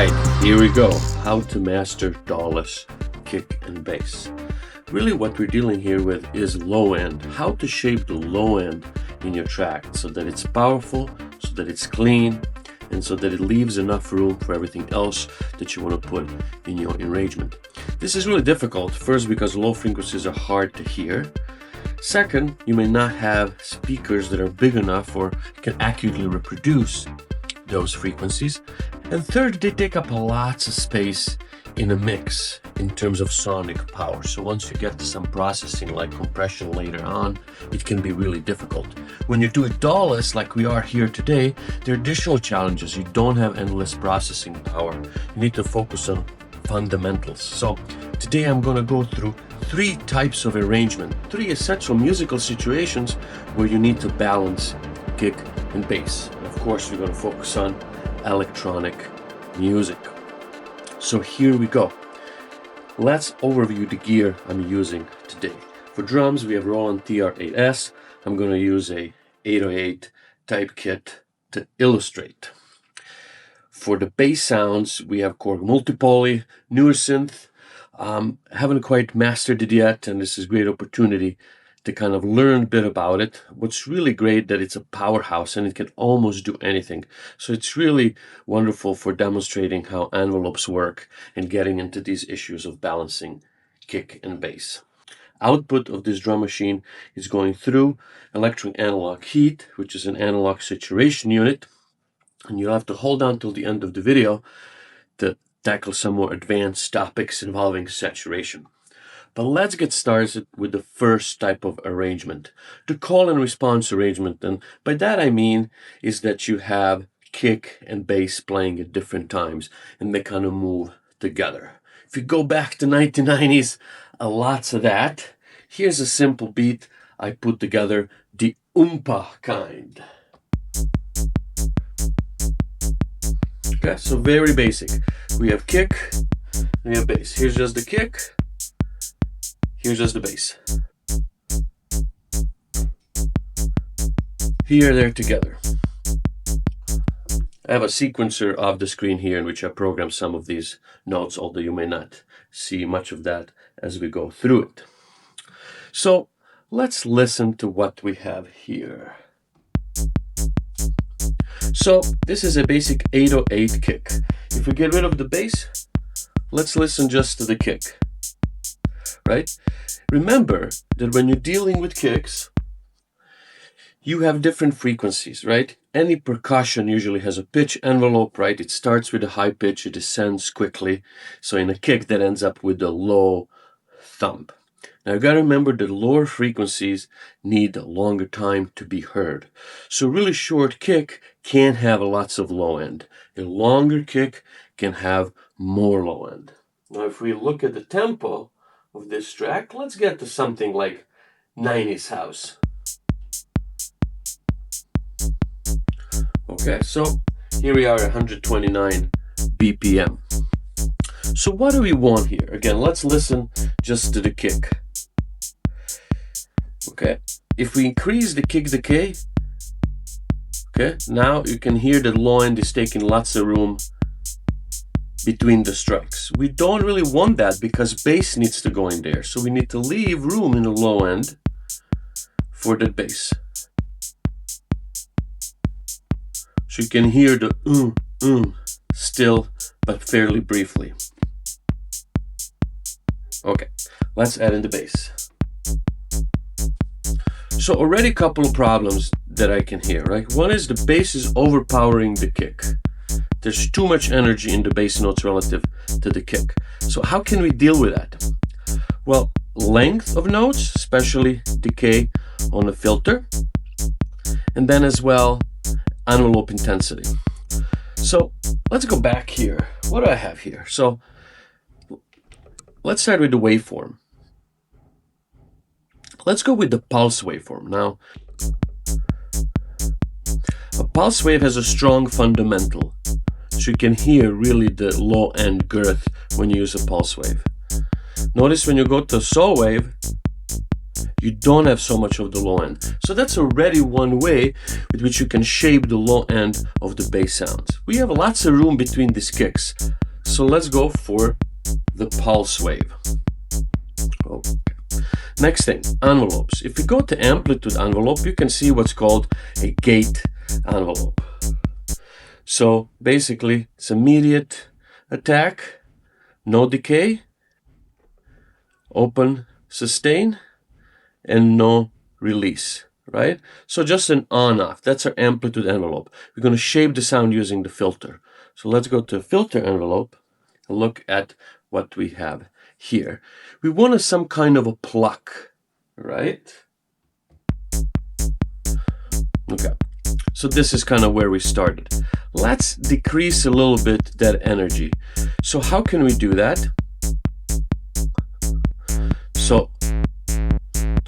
Alright, here we go. How to master DAWless kick and bass. Really what we're dealing here with is low end. How to shape the low end in your track so that it's powerful, so that it's clean, and so that it leaves enough room for everything else that you want to put in your arrangement. This is really difficult, first because low frequencies are hard to hear. Second, you may not have speakers that are big enough or can accurately reproduce those frequencies. And third, they take up lots of space in a mix in terms of sonic power. So once you get to some processing like compression later on, it can be really difficult. When you do it DAWless like we are here today, there are additional challenges. You don't have endless processing power. You need to focus on fundamentals. So today I'm going to go through three types of arrangement, three essential musical situations where you need to balance kick and bass. Of course, we're going to focus on electronic music. So here we go. Let's overview the gear I'm using today. For drums, we have Roland TR-8S. I'm going to use a 808 type kit to illustrate. For the bass sounds, we have Korg Multipoly, newer synth. Haven't quite mastered it yet, and this is a great opportunity to kind of learn a bit about it. What's really great that it's a powerhouse and it can almost do anything. So it's really wonderful for demonstrating how envelopes work and getting into these issues of balancing kick and bass. Output of this drum machine is going through electric analog heat, which is an analog saturation unit. And you'll have to hold on till the end of the video to tackle some more advanced topics involving saturation. But let's get started with the first type of arrangement, the call and response arrangement. And by that I mean is that you have kick and bass playing at different times and they kind of move together. If you go back to 1990s, lots of that. Here's a simple beat I put together, the oompa kind. Okay, so very basic. We have kick, we have bass. Here's just the kick. Here's just the bass. Here they're together. I have a sequencer off the screen here in which I program some of these notes, although you may not see much of that as we go through it. So let's listen to what we have here. So this is a basic 808 kick. If we get rid of the bass, let's listen just to the kick. Right? Remember that when you're dealing with kicks, you have different frequencies, right? Any percussion usually has a pitch envelope, right? It starts with a high pitch, it descends quickly. So in a kick that ends up with a low thump. Now you gotta remember that lower frequencies need a longer time to be heard. So a really short kick can have lots of low end. A longer kick can have more low end. Now if we look at the tempo of this track, let's get to something like 90s house. Okay, so here we are at 129 BPM. So what do we want here? Again, let's listen just to the kick. Okay, if we increase the kick decay, okay, now you can hear that low end is taking lots of room between the strikes. We don't really want that because bass needs to go in there. So we need to leave room in the low end for the bass. So you can hear the still, but fairly briefly. Okay, let's add in the bass. So already a couple of problems that I can hear, right? One is the bass is overpowering the kick. There's too much energy in the bass notes relative to the kick. So how can we deal with that? Well, length of notes, especially decay on the filter, and then as well, envelope intensity. So let's go back here. What do I have here? So let's start with the waveform. Let's go with the pulse waveform. Now, a pulse wave has a strong fundamental. So you can hear really the low end girth when you use a pulse wave. Notice when you go to a saw wave, you don't have so much of the low end. So that's already one way with which you can shape the low end of the bass sounds. We have lots of room between these kicks. So let's go for the pulse wave. Okay. Next thing, envelopes. If we go to amplitude envelope, you can see what's called a gate envelope. So basically, it's immediate attack, no decay, open, sustain, and no release, right? So just an on-off. That's our amplitude envelope. We're going to shape the sound using the filter. So let's go to filter envelope and look at what we have here. We want some kind of a pluck, right? Okay. So this is kind of where we started. Let's decrease a little bit that energy. So how can we do that? So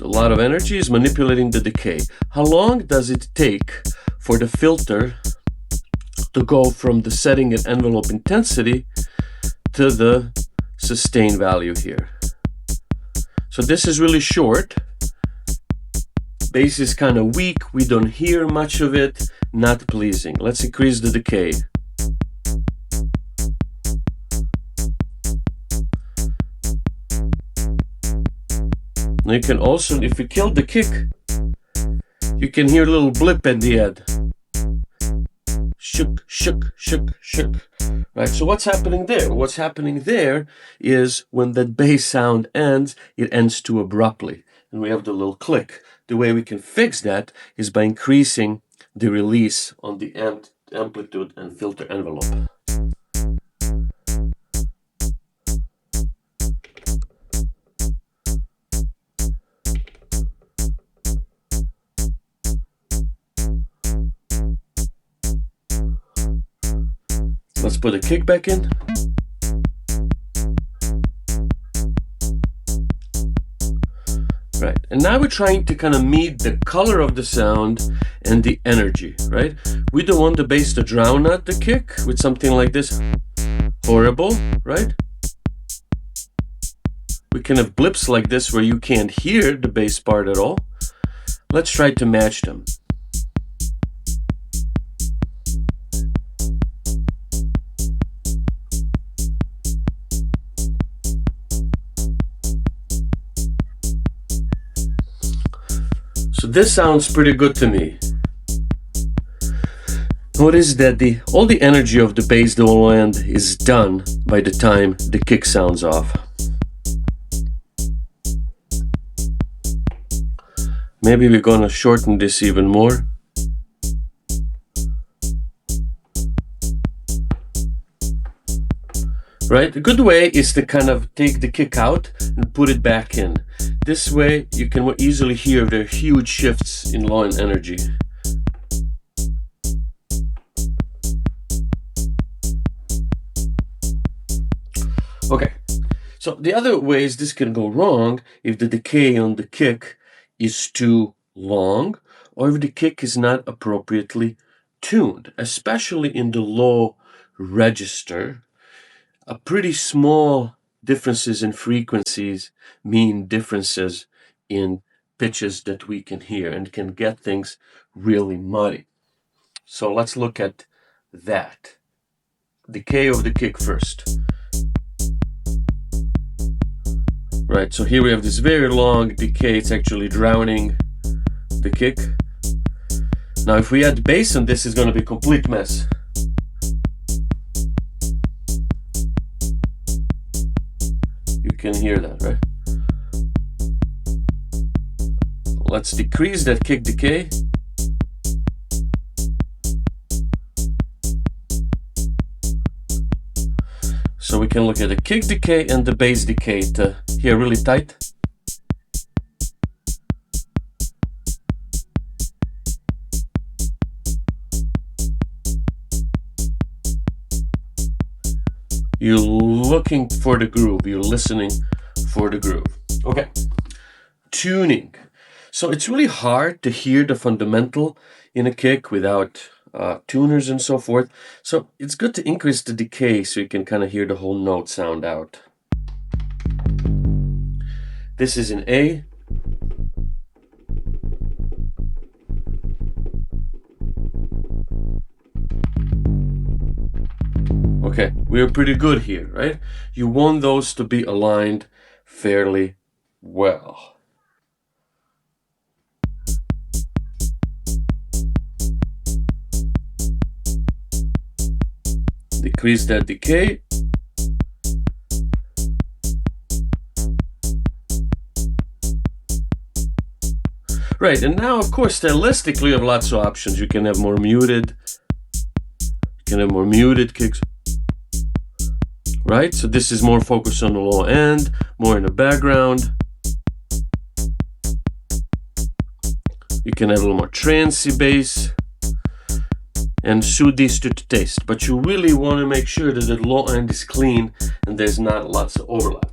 a lot of energy is manipulating the decay. How long does it take for the filter to go from the setting and envelope intensity to the sustain value here? So this is really short. Bass is kind of weak. We don't hear much of it. Not pleasing. Let's increase the decay. Now you can also, if you kill the kick, you can hear a little blip at the end. Shook, shook, shook, shook. Right, so what's happening there? What's happening there is when that bass sound ends, it ends too abruptly. And we have the little click. The way we can fix that is by increasing the release on the amplitude and filter envelope. Let's put a kick back in. Right, and now we're trying to kind of meet the color of the sound and the energy, right? We don't want the bass to drown out the kick with something like this. Horrible, right? We can have blips like this where you can't hear the bass part at all. Let's try to match them. So this sounds pretty good to me. Notice that all the energy of the bass low end is done by the time the kick sounds off. Maybe we're gonna shorten this even more. Right? A good way is to kind of take the kick out and put it back in. This way you can more easily hear the huge shifts in low end energy. Okay, so the other ways this can go wrong if the decay on the kick is too long or if the kick is not appropriately tuned, especially in the low register. A pretty small differences in frequencies mean differences in pitches that we can hear and can get things really muddy. So let's look at that. Decay of the kick first. Right, so here we have this very long decay. It's actually drowning the kick. Now if we add bass on this, it's going to be a complete mess. You can hear that, right? Let's decrease that kick decay. So we can look at the kick decay and the bass decay to hear really tight. You're looking for the groove, you're listening for the groove. Okay, tuning. So it's really hard to hear the fundamental in a kick without tuners and so forth. So it's good to increase the decay so you can kind of hear the whole note sound out. This is an A, Okay, we're pretty good here, right? You want those to be aligned fairly well. Decrease that decay. Right, and now of course stylistically you have lots of options. You can have more muted, kicks, right? So this is more focused on the low end, more in the background. You can have a little more trancey bass and suit these to taste, but you really want to make sure that the low end is clean and there's not lots of overlap.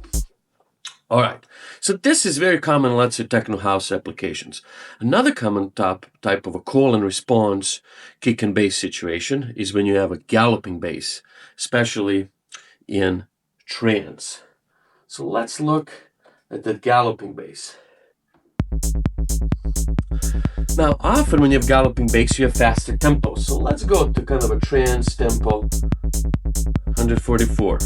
All right, so this is very common in lots of techno house applications. Another common type of a call and response kick and bass situation is when you have a galloping bass, especially in trance. So let's look at the galloping bass. Now, often when you have galloping bass, you have faster tempos. So let's go to kind of a trance tempo, 144.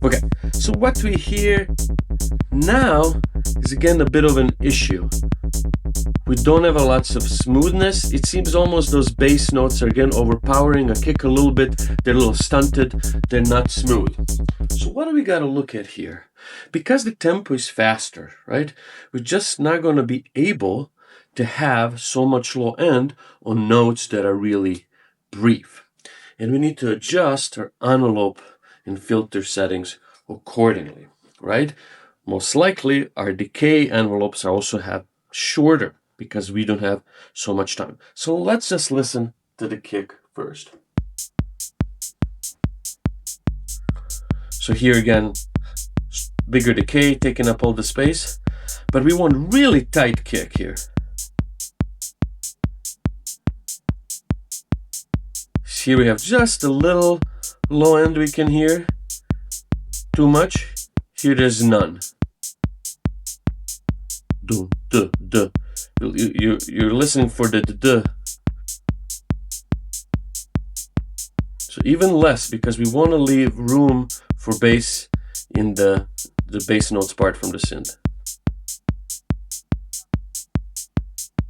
Okay, so what we hear now is again a bit of an issue. We don't have a lots of smoothness. It seems almost those bass notes are again overpowering a kick a little bit. They're a little stunted. They're not smooth. So what do we got to look at here? Because the tempo is faster, right? We're just not going to be able to have so much low end on notes that are really brief. And we need to adjust our envelope and filter settings accordingly, right? Most likely our decay envelopes also have shorter because we don't have so much time. So let's just listen to the kick first. So here again, bigger decay taking up all the space, but we want really tight kick here. Here we have just a little low end we can hear. Too much. Here there's none. Do, duh, duh. You're listening for the duh. So even less, because we want to leave room for bass in the bass notes part from the synth.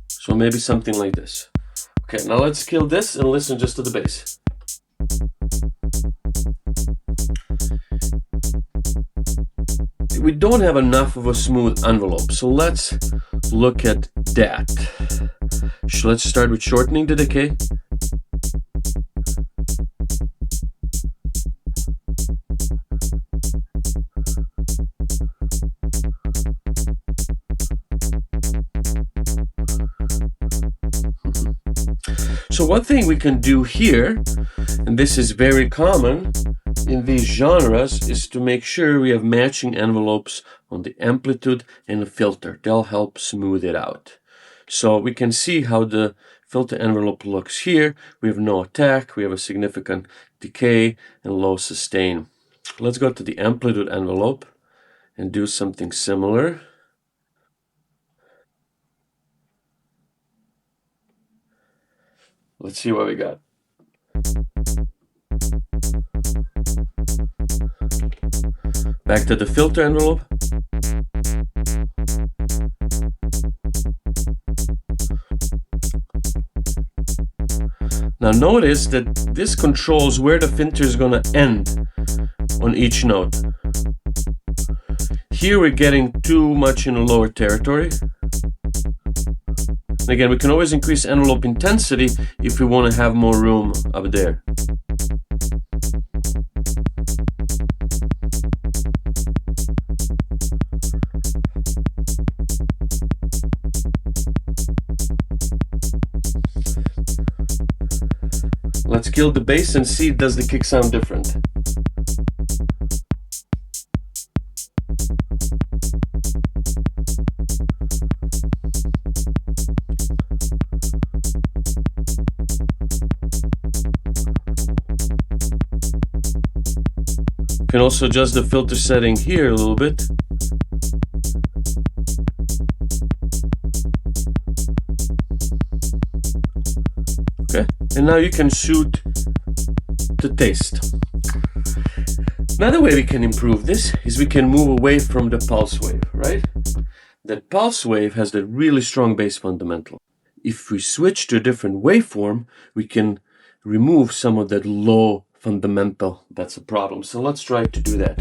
So maybe something like this. Okay, now let's kill this and listen just to the bass. We don't have enough of a smooth envelope, so let's look at that. So let's start with shortening the decay. So one thing we can do here, and this is very common in these genres, is to make sure we have matching envelopes on the amplitude and the filter. They'll help smooth it out. So we can see how the filter envelope looks here. We have no attack, we have a significant decay and low sustain. Let's go to the amplitude envelope and do something similar. Let's see what we got. Back to the filter envelope. Now notice that this controls where the filter is going to end on each note. Here we're getting too much in the lower territory. And again, we can always increase envelope intensity if we want to have more room up there. Let's kill the bass and see, does the kick sound different? You can also adjust the filter setting here a little bit. Okay, and now you can shoot to to taste. Another way we can improve this is we can move away from the pulse wave, right? That pulse wave has that really strong bass fundamental. If we switch to a different waveform, we can remove some of that low fundamental. That's a problem. So let's try to do that.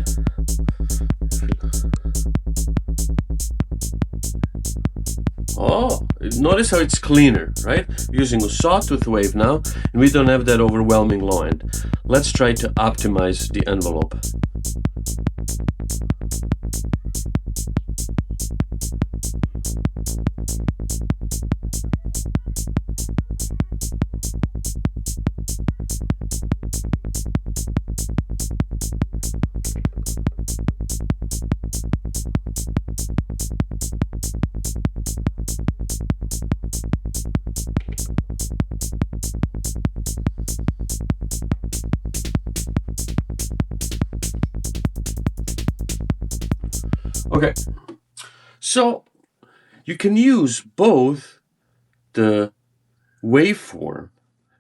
Oh, notice how it's cleaner, right? We're using a sawtooth wave now, and we don't have that overwhelming low end. Let's try to optimize the envelope. Okay, so you can use both the waveform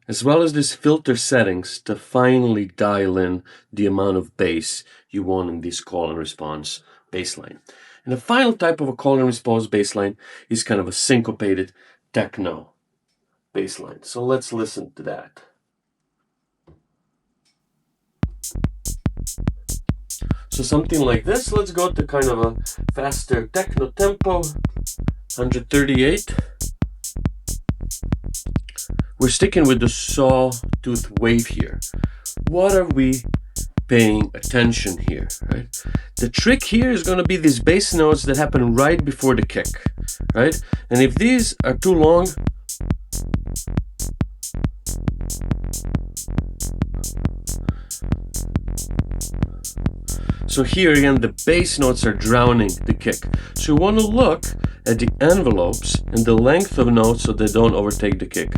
as well as this filter settings to finally dial in the amount of bass you want in this call and response bassline. And the final type of a call and response bassline is kind of a syncopated techno bassline. So let's listen to that. So something like this. Let's go to kind of a faster techno tempo, 138. We're sticking with the sawtooth wave here. What are we paying attention here, right? The trick here is going to be these bass notes that happen right before the kick, right? And if these are too long, so here again, the bass notes are drowning the kick. So you want to look at the envelopes and the length of notes so they don't overtake the kick.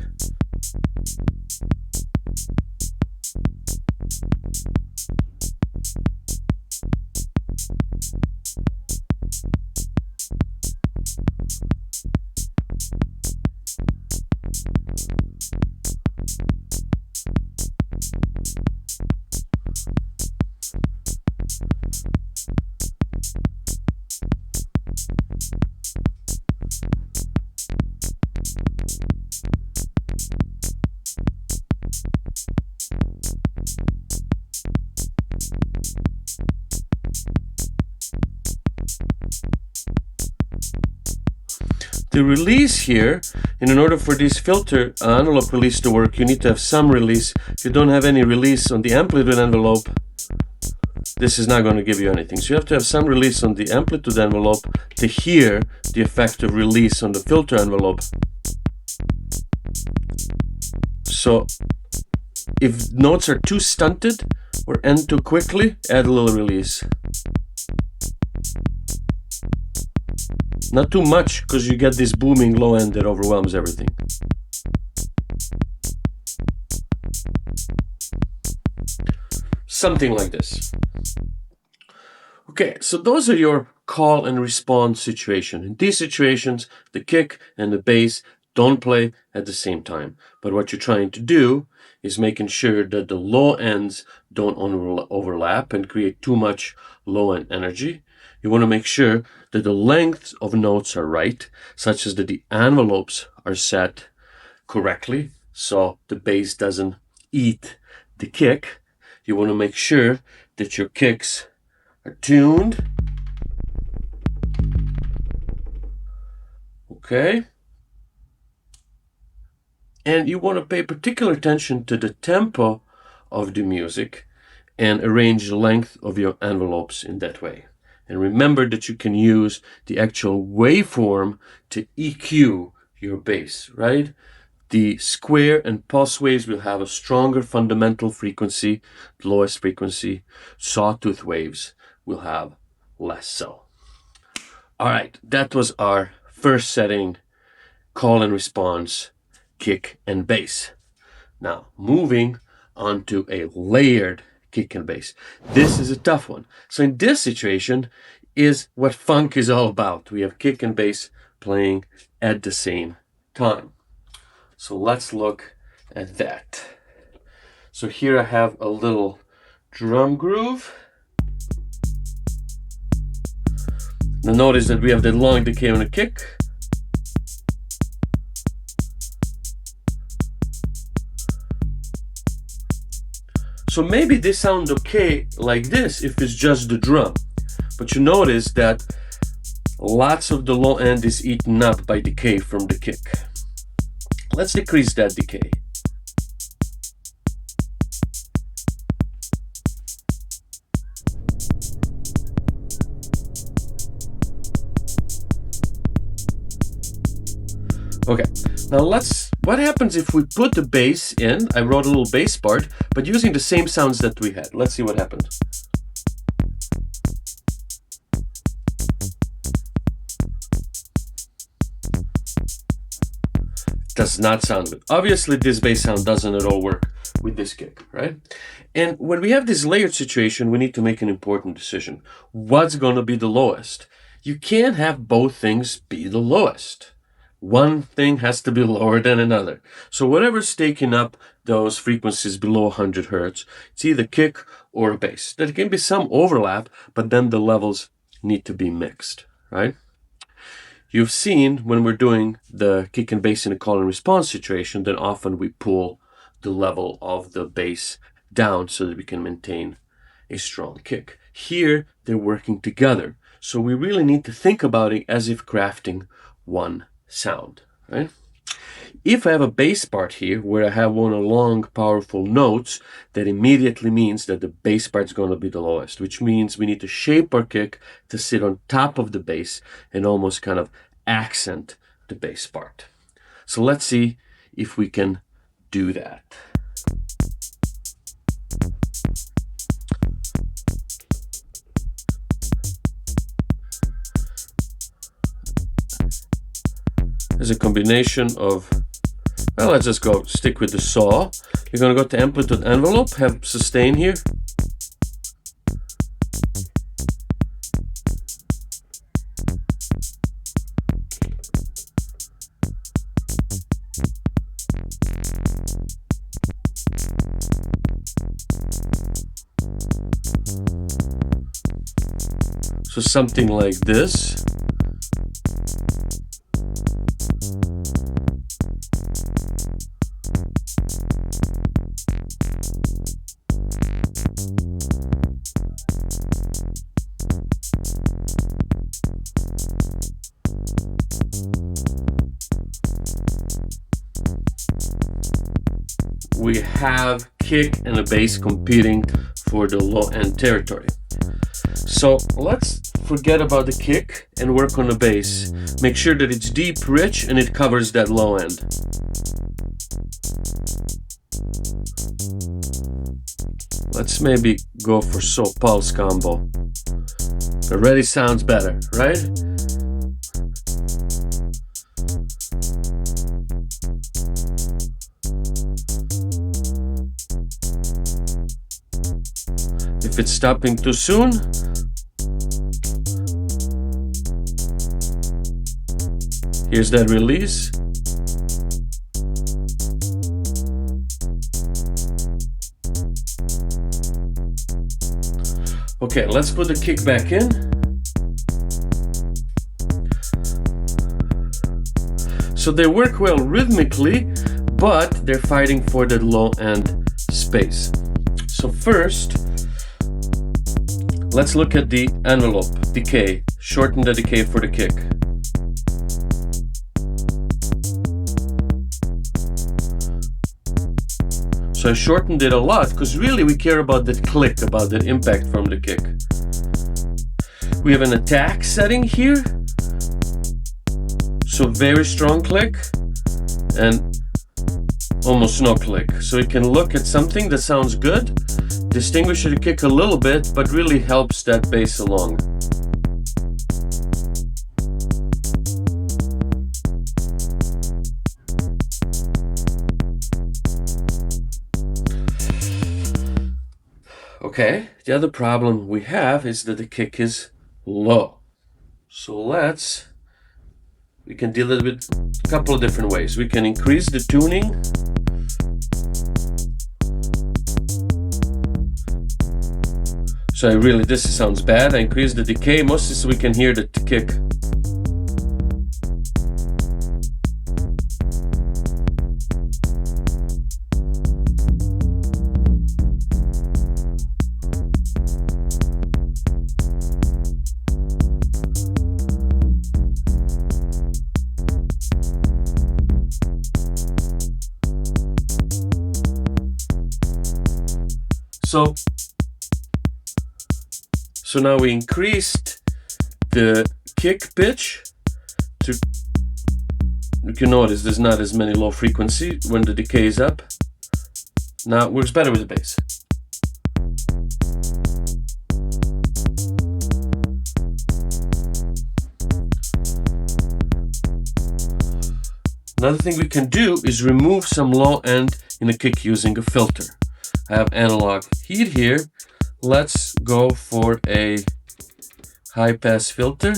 The release here, and in order for this filter envelope release to work, you need to have some release. If you don't have any release on the amplitude envelope, this is not going to give you anything. So you have to have some release on the amplitude envelope to hear the effect of release on the filter envelope. So if notes are too stunted or end too quickly, add a little release. Not too much, because you get this booming low end that overwhelms everything. Something like this. Okay, so those are your call and response situation. In these situations, the kick and the bass don't play at the same time. But what you're trying to do is making sure that the low ends don't overlap and create too much low end energy. You want to make sure that the lengths of notes are right, such as that the envelopes are set correctly, so the bass doesn't eat the kick. You want to make sure that your kicks are tuned. Okay. And you want to pay particular attention to the tempo of the music and arrange the length of your envelopes in that way. And remember that you can use the actual waveform to EQ your bass, right? The square and pulse waves will have a stronger fundamental frequency, the lowest frequency. Sawtooth waves will have less so. All right, that was our first setting, call and response, kick and bass. Now, moving on to a layered kick and bass. This is a tough one. So in this situation is what funk is all about. We have kick and bass playing at the same time. So let's look at that. So here I have a little drum groove. Now notice that we have the long decay on the kick. So maybe this sounds okay like this if it's just the drum. But you notice that lots of the low end is eaten up by decay from the kick. Let's decrease that decay. Okay, now what happens if we put the bass in? I wrote a little bass part, but using the same sounds that we had. Let's see what happened. Does not sound good. Obviously, this bass sound doesn't at all work with this kick, right? And when we have this layered situation, we need to make an important decision. What's going to be the lowest? You can't have both things be the lowest. One thing has to be lower than another. So whatever's taking up those frequencies below 100 hertz, it's either kick or a bass. There can be some overlap, but then the levels need to be mixed, right? You've seen when we're doing the kick and bass in a call and response situation, then often we pull the level of the bass down so that we can maintain a strong kick. Here, they're working together. So we really need to think about it as if crafting one sound, right? If I have a bass part here where I have one of long powerful notes, that immediately means that the bass part is going to be the lowest, which means we need to shape our kick to sit on top of the bass and almost kind of accent the bass part. So let's see if we can do that. There's a combination of, well, let's just go stick with the saw. You're going to go to amplitude envelope, have sustain here. So something like this. We have kick and a bass competing for the low end territory. So let's forget about the kick and work on the bass. Make sure that it's deep, rich, and it covers that low end. Let's maybe go for saw pulse combo. Already sounds better, right? If it's stopping too soon, here's that release. Okay, let's put the kick back in. So they work well rhythmically, but they're fighting for the low end space. So first, let's look at the envelope decay. Shorten the decay for the kick. So I shortened it a lot because really we care about that click, about that impact from the kick. We have an attack setting here. So very strong click and almost no click. So you can look at something that sounds good, distinguish the kick a little bit, but really helps that bass along. Okay, the other problem we have is that the kick is low. So we can deal with it a couple of different ways. We can increase the tuning. So this sounds bad. I increase the decay mostly so we can hear the kick. So now we increased the kick pitch to, you can notice there's not as many low frequency when the decay is up. Now it works better with the bass. Another thing we can do is remove some low end in the kick using a filter. I have analog heat here. Let's go for a high pass filter.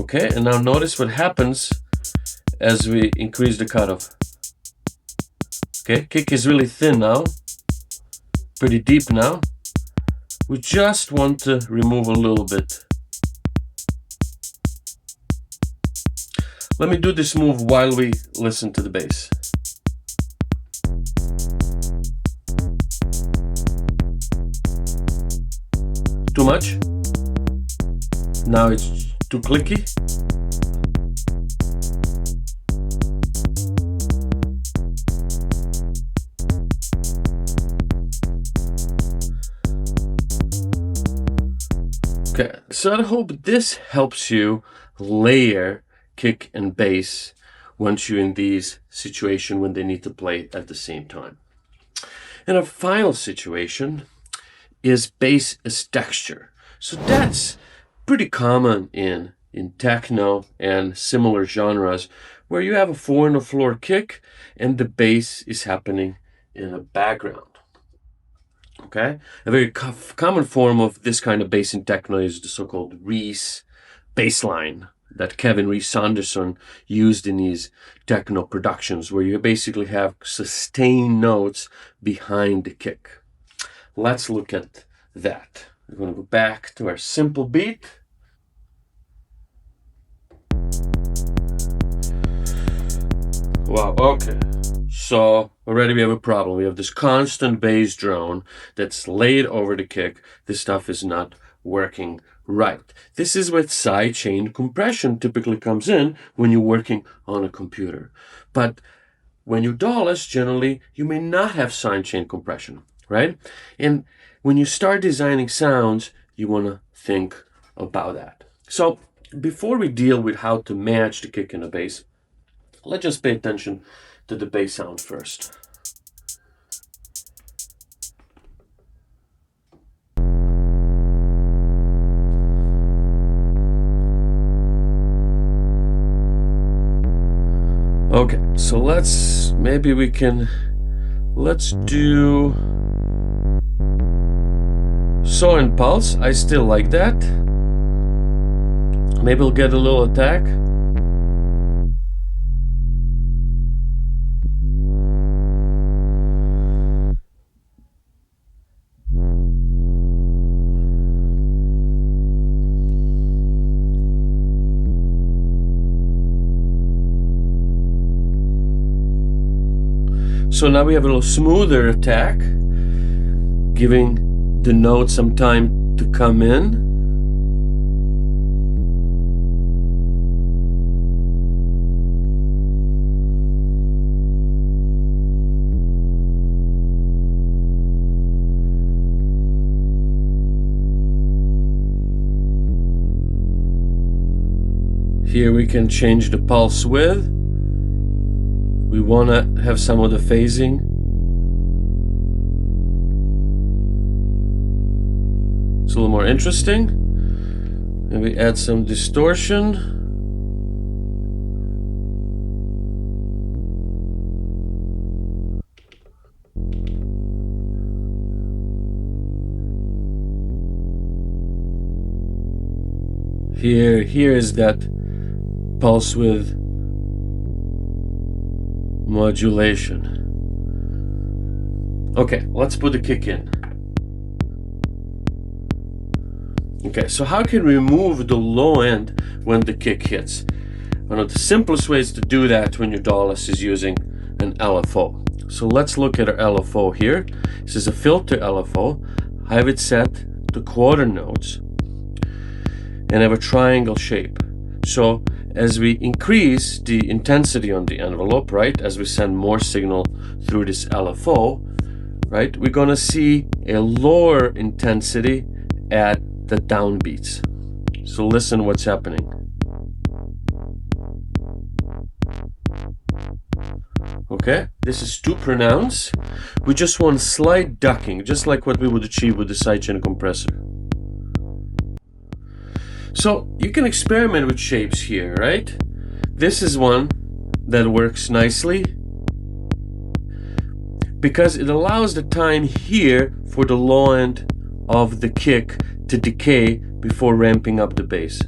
Okay, and now notice what happens as we increase the cutoff. Okay, kick is really thin now, pretty deep now. We just want to remove a little bit. Let me do this move while we listen to the bass. Too much? Now it's too clicky. Okay, so I hope this helps you layer kick and bass once you're in these situations when they need to play at the same time. And a final situation is bass as texture. So that's pretty common in techno and similar genres where you have a 4-on-the-floor kick and the bass is happening in the background. Okay, a very common form of this kind of bass in techno is the so-called Reese bass line that Kevin Reese Saunderson used in his techno productions, where you basically have sustained notes behind the kick. Let's look at that. We're going to go back to our simple beat. Wow, okay. So already we have a problem. We have this constant bass drone that's laid over the kick. This stuff is not working right. This is where sidechain compression typically comes in when you're working on a computer. But when you DAWless, generally, you may not have sidechain compression, right? And when you start designing sounds, you want to think about that. So before we deal with how to match the kick and the bass, let's just pay attention to the bass sound first. Okay, so let's do saw and pulse. I still like that. Maybe we'll get a little attack. So now we have a little smoother attack, giving the note some time to come in. Here we can change the pulse width. We want to have some of the phasing. It's a little more interesting. And we add some distortion. Here is that pulse width modulation. Okay, let's put the kick in. Okay, so how can we remove the low end when the kick hits? One of the simplest ways to do that when your DAWless is using an LFO. So let's look at our LFO here. This is a filter LFO. I have it set to quarter notes and have a triangle shape. So as we increase the intensity on the envelope, right, as we send more signal through this LFO, right, we're gonna see a lower intensity at the downbeats. So listen what's happening. Okay, this is too pronounced. We just want slight ducking, just like what we would achieve with the sidechain compressor. So you can experiment with shapes here, right? This is one that works nicely because it allows the time here for the low end of the kick to decay before ramping up the bass.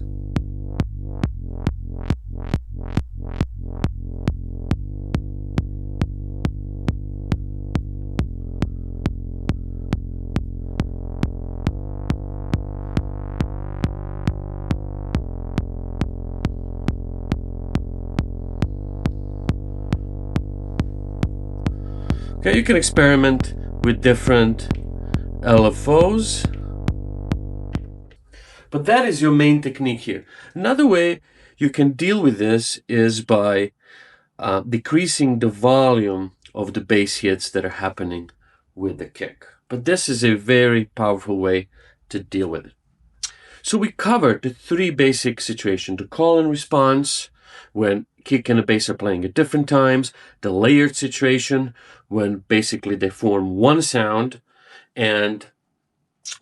Okay, you can experiment with different LFOs, but that is your main technique here. Another way you can deal with this is by decreasing the volume of the bass hits that are happening with the kick. But this is a very powerful way to deal with it. So we covered the three basic situations: the call and response, when kick and the bass are playing at different times; the layered situation, when basically they form one sound; and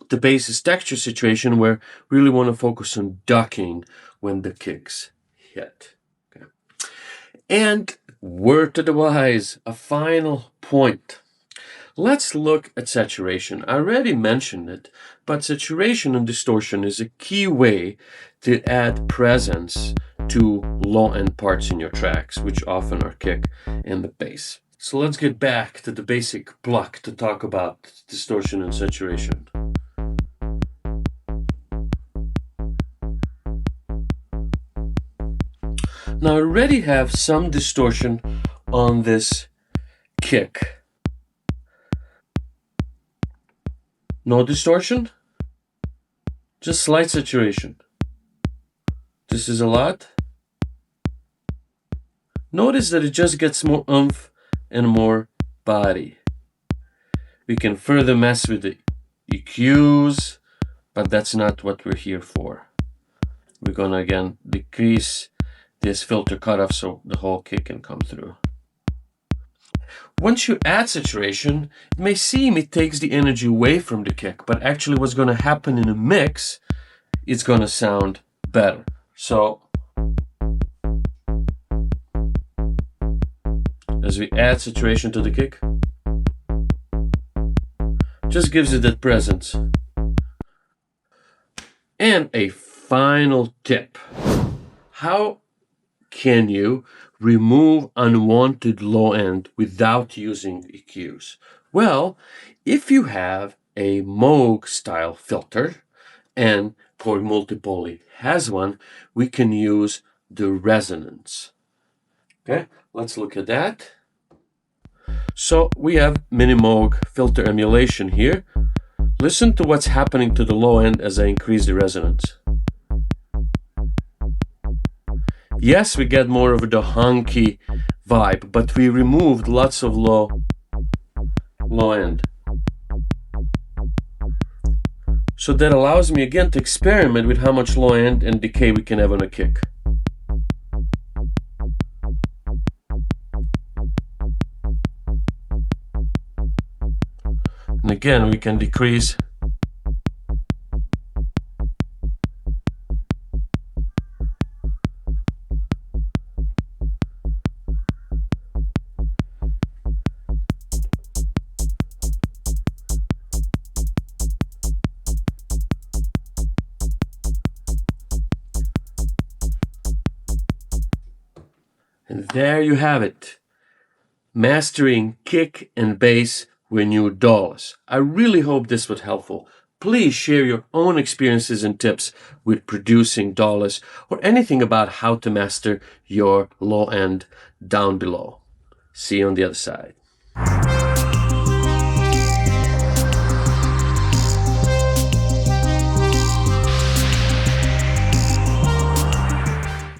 the bass's texture situation, where we really want to focus on ducking when the kicks hit. Okay. And word to the wise, a final point. Let's look at saturation. I already mentioned it, but saturation and distortion is a key way to add presence to low-end parts in your tracks, which often are kick and the bass. So let's get back to the basic block to talk about distortion and saturation. Now I already have some distortion on this kick. No distortion, just slight saturation. This is a lot. Notice that it just gets more oomph and more body. We can further mess with the EQs, but that's not what we're here for. We're gonna again decrease this filter cutoff so the whole kick can come through. Once you add saturation, it may seem it takes the energy away from the kick, but actually what's going to happen in a mix, it's going to sound better. So as we add saturation to the kick, just gives it that presence. And a final tip: how can you remove unwanted low end without using EQs? Well, if you have a Moog style filter, and Korg Multipoly has one, we can use the resonance. Okay, let's look at that. So we have Mini Moog filter emulation here. Listen to what's happening to the low end as I increase the resonance. Yes, we get more of the honky vibe, but we removed lots of low end. So that allows me again to experiment with how much low end and decay we can have on a kick. And again, we can decrease. And there you have it. Mastering kick and bass with new DAWless. I really hope this was helpful. Please share your own experiences and tips with producing DAWless or anything about how to master your low end down below. See you on the other side.